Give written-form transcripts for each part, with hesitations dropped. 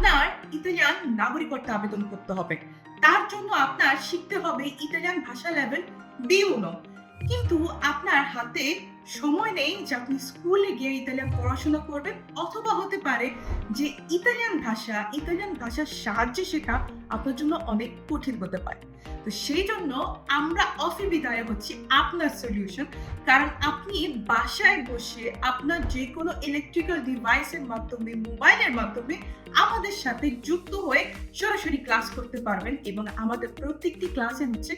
আপনার ইতালিয়ান নাগরিকত্ব আবেদন করতে হবে। তার জন্য আপনার শিখতে হবে ইতালিয়ান ভাষা লেভেল B1। কিন্তু আপনার হাতে সময় নেই যে আপনি স্কুলে গিয়ে ইতালিয়ান পড়াশোনা করবেন, অথবা হতে পারে যে ইতালিয়ান ভাষার সাহায্যে শেখা আপনার জন্য অনেক কঠিন হতে পারে। তো সেই জন্য আমরা অফি বিদায় হচ্ছি আপনার সলিউশন। কারণ আপনি বাসায় বসে আপনার যে কোনো ইলেকট্রিক্যাল ডিভাইসের মাধ্যমে, মোবাইলের মাধ্যমে আমাদের সাথে যুক্ত হয়ে সরাসরি ক্লাস করতে পারবেন, এবং আমাদের প্রত্যেকটি ক্লাসে হচ্ছে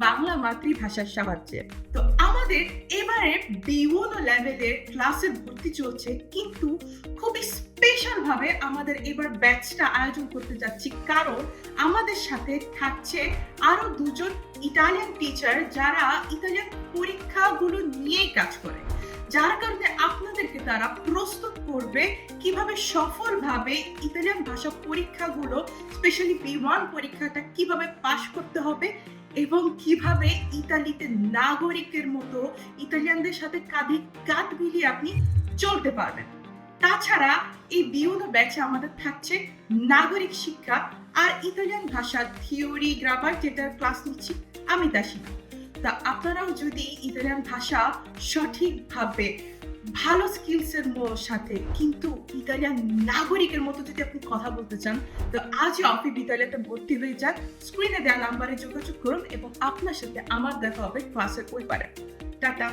বাংলা মাতৃভাষার সাহায্যে। তো আমাদের এবারে B1 লেভেলের ক্লাসের ভর্তি চলছে, কিন্তু খুবই স্পেশাল ভাবে আমাদের এবার ব্যাচটা আয়োজন করতে যাচ্ছি, কারণ আমাদের সাথে থাকছে আরো দুজন ইটালিয়ান টিচার যারা ইতালিয়ান পরীক্ষাগুলো নিয়েই কাজ করে, যার কারণে আপনাদেরকে তারা প্রস্তুত করবে কিভাবে সফলভাবে ইতালিয়ান ভাষা পরীক্ষাগুলো, স্পেশালি B1 পরীক্ষাটা কিভাবে পাশ করতে হবে, এবং কিভাবে ইতালিতে নাগরিকের মতো ইতালিয়ানদের সাথে কাঁধে কাঁধ মিলিয়ে আপনি চলতে পারবেন। তাছাড়া এই B1 ব্যাচে আমাদের থাকছে নাগরিক শিক্ষা আর ইতালিয়ান ভাষার থিওরি, গ্রামার, যেটার ক্লাস নিচ্ছি আমি তাসিমা। তা আপনারাও যদি ইতালিয়ান ভাষা সঠিকভাবে ভালো স্কিলসের সাথে, কিন্তু ইতালিয়ান নাগরিকের মতো যদি আপনি কথা বলতে চান, তো আজই অফি বিদ্যালয়তে ভর্তি হয়ে যান। স্ক্রিনে দেওয়া নাম্বারে যোগাযোগ করুন এবং আপনার সাথে আমার দেখা হবে ক্লাসের ওই পারে। টাটা।